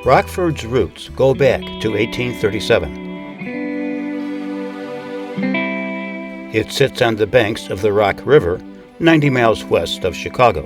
Rockford's roots go back to 1837. It sits on the banks of the Rock River, 90 miles west of Chicago.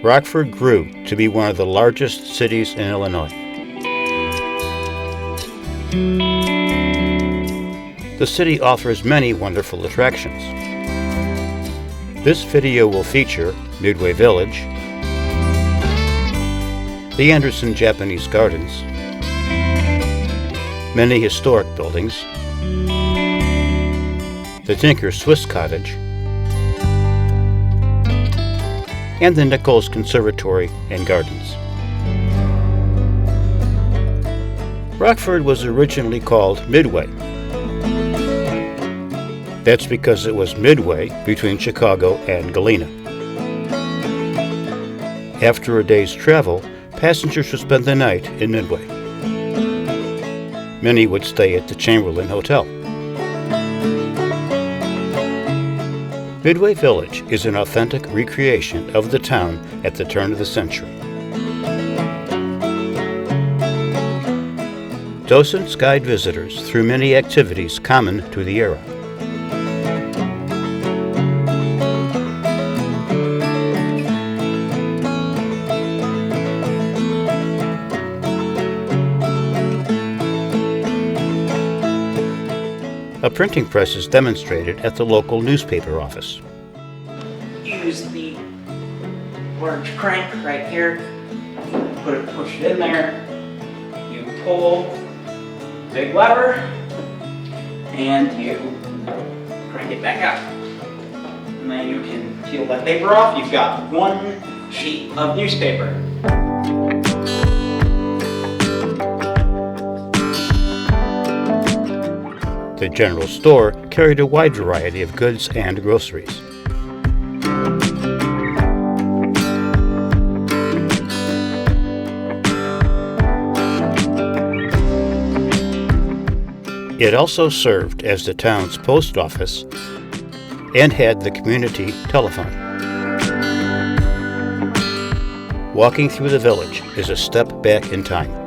Rockford grew to be one of the largest cities in Illinois. The city offers many wonderful attractions. This video will feature Midway Village, the Anderson Japanese Gardens, many historic buildings, the Tinker Swiss Cottage, and the Nichols Conservatory and Gardens. Rockford was originally called Midway. That's because it was midway between Chicago and Galena. After a day's travel, passengers would spend the night in Midway. Many would stay at the Chamberlain Hotel. Midway Village is an authentic recreation of the town at the turn of the century. Docents guide visitors through many activities common to the era. A printing press is demonstrated at the local newspaper office. Use the large crank right here, push it in there, you pull the big lever, and you crank it back out. And then you can peel that paper off. You've got one sheet of newspaper. The general store carried a wide variety of goods and groceries. It also served as the town's post office and had the community telephone. Walking through the village is a step back in time.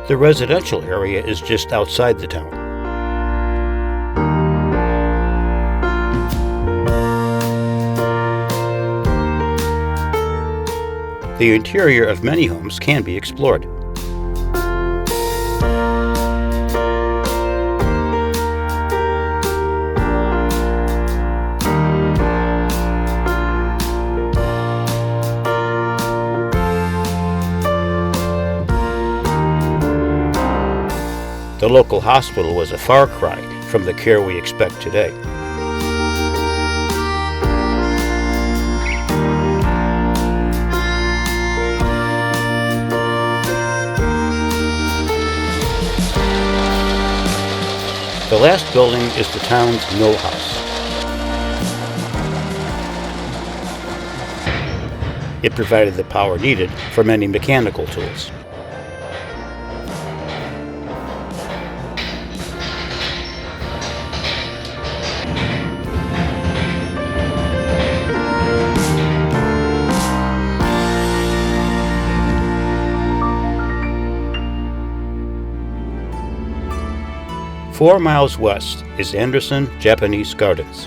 The residential area is just outside the town. The interior of many homes can be explored. The the local hospital was a far cry from the care we expect today. The last building is the town's mill house. It provided the power needed for many mechanical tools. Four miles west is Anderson Japanese Gardens.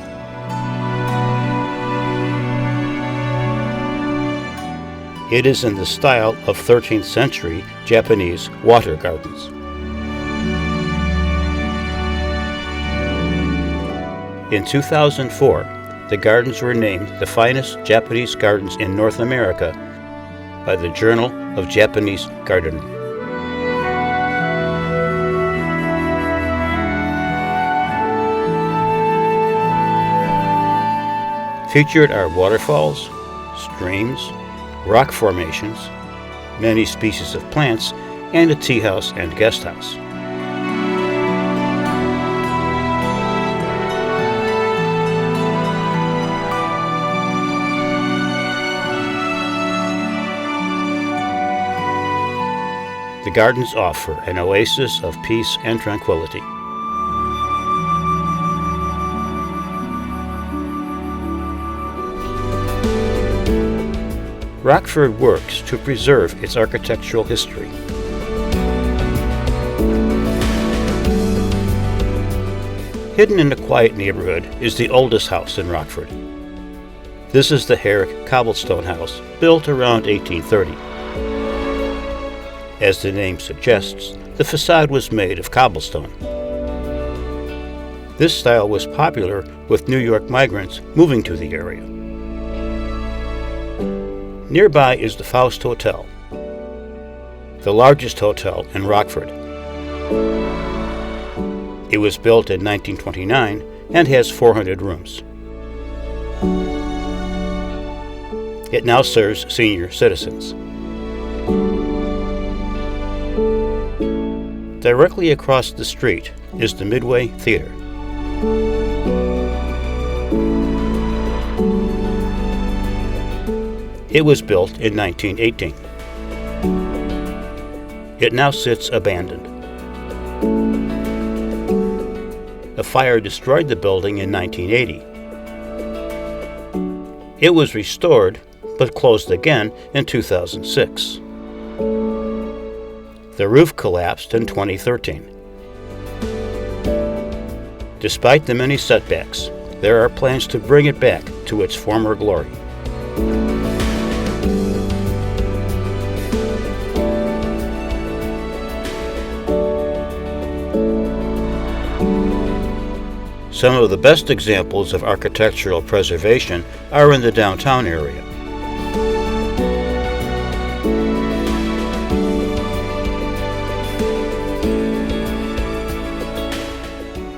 It is in the style of 13th century Japanese water gardens. In 2004, the gardens were named the finest Japanese gardens in North America by the Journal of Japanese Gardening. Featured are waterfalls, streams, rock formations, many species of plants, and a tea house and guest house. The gardens offer an oasis of peace and tranquility. Rockford works to preserve its architectural history. Hidden in a quiet neighborhood is the oldest house in Rockford. This is the Herrick cobblestone house, built around 1830. As the name suggests, the facade was made of cobblestone. This style was popular with New York migrants moving to the area. Nearby is the Faust Hotel, the largest hotel in Rockford. It was built in 1929 and has 400 rooms. It now serves senior citizens. Directly across the street is the Midway Theater. It was built in 1918. It now sits abandoned. A fire destroyed the building in 1980. It was restored, but closed again in 2006. The roof collapsed in 2013. Despite the many setbacks, there are plans to bring it back to its former glory. Some of the best examples of architectural preservation are in the downtown area.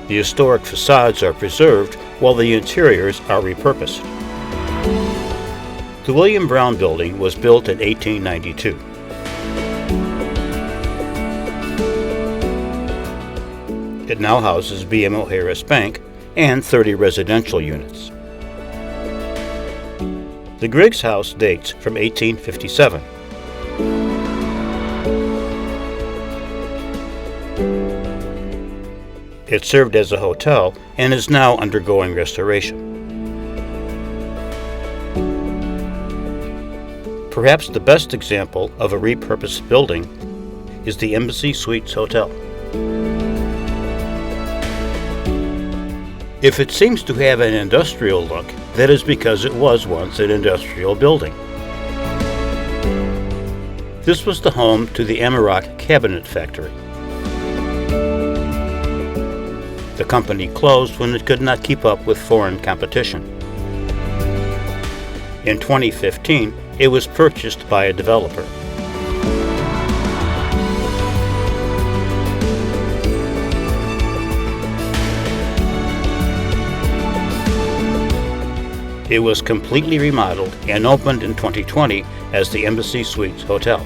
The historic facades are preserved while the interiors are repurposed. The William Brown Building was built in 1892. It now houses BMO Harris Bank and 30 residential units. The Griggs House dates from 1857. It served as a hotel and is now undergoing restoration. Perhaps the best example of a repurposed building is the Embassy Suites Hotel. If it seems to have an industrial look, that is because it was once an industrial building. This was the home to the Amarok Cabinet Factory. The company closed when it could not keep up with foreign competition. In 2015, it was purchased by a developer. It was completely remodeled and opened in 2020 as the Embassy Suites Hotel.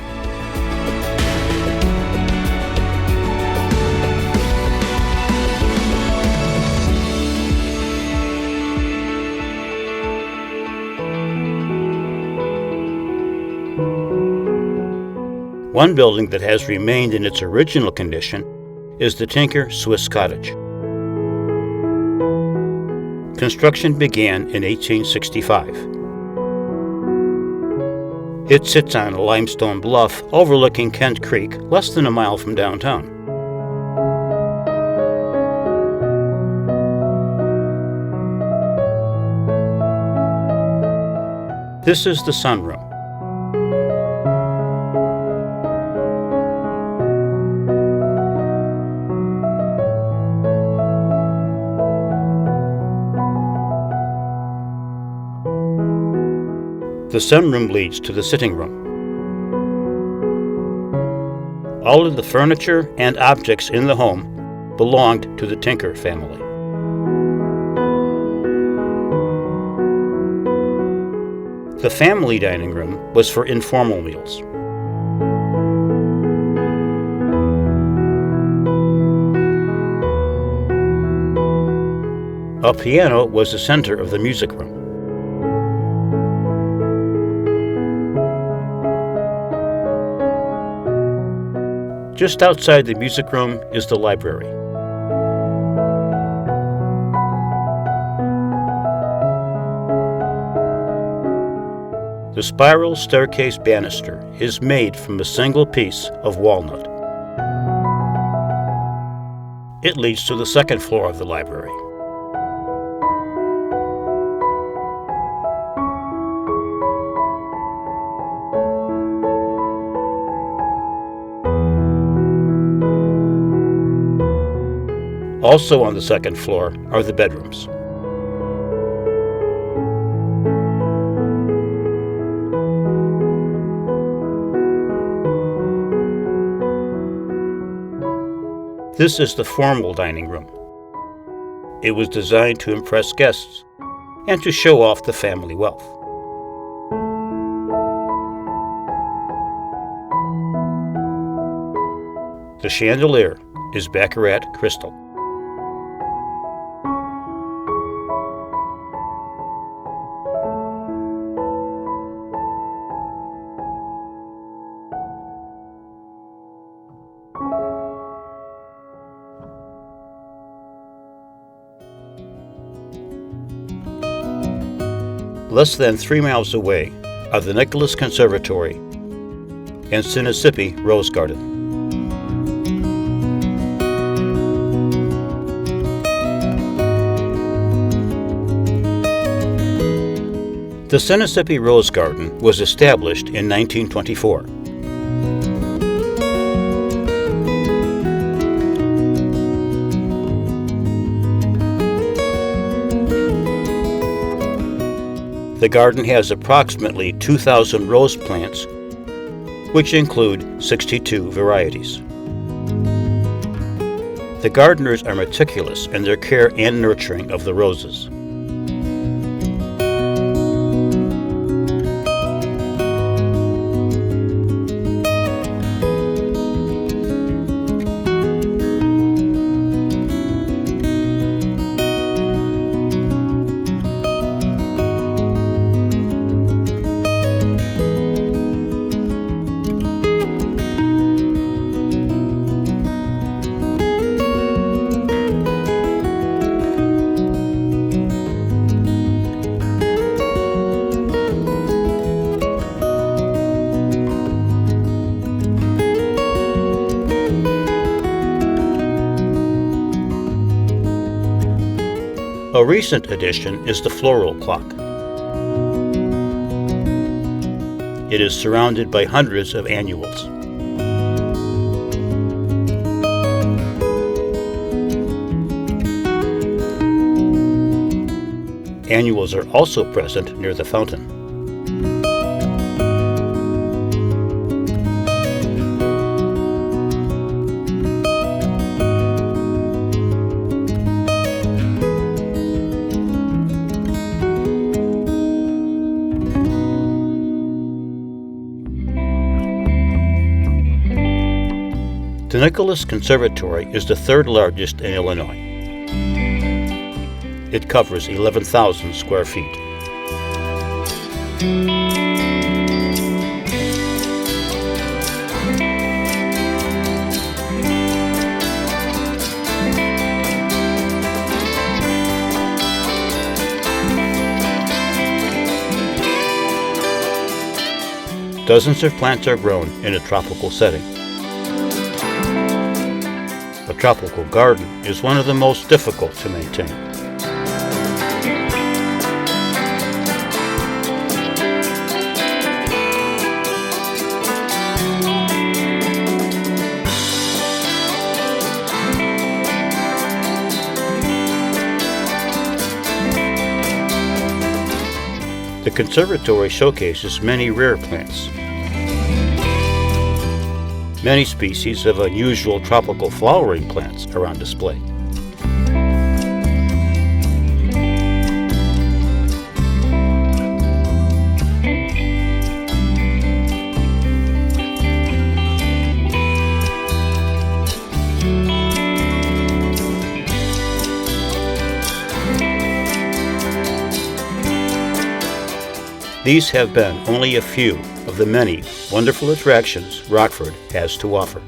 One building that has remained in its original condition is the Tinker Swiss Cottage. Construction began in 1865. It sits on a limestone bluff overlooking Kent Creek, less than a mile from downtown. This is the sunroom. The sunroom leads to the sitting room. All of the furniture and objects in the home belonged to the Tinker family. The family dining room was for informal meals. A piano was the center of the music room. Just outside the music room is the library. The spiral staircase banister is made from a single piece of walnut. It leads to the second floor of the library. Also on the second floor are the bedrooms. This is the formal dining room. It was designed to impress guests and to show off the family wealth. The chandelier is Baccarat crystal. Less than 3 miles away are the Nicholas Conservatory and Sinisippi Rose Garden. The Sinisippi Rose Garden was established in 1924. The garden has approximately 2,000 rose plants, which include 62 varieties. The gardeners are meticulous in their care and nurturing of the roses. A recent addition is the floral clock. It is surrounded by hundreds of annuals. Annuals are also present near the fountain. The Nicholas Conservatory is the third largest in Illinois. It covers 11,000 square feet. Dozens of plants are grown in a tropical setting. A tropical garden is one of the most difficult to maintain. The conservatory showcases many rare plants. Many species of unusual tropical flowering plants are on display. These have been only a few of the many wonderful attractions Rockford has to offer.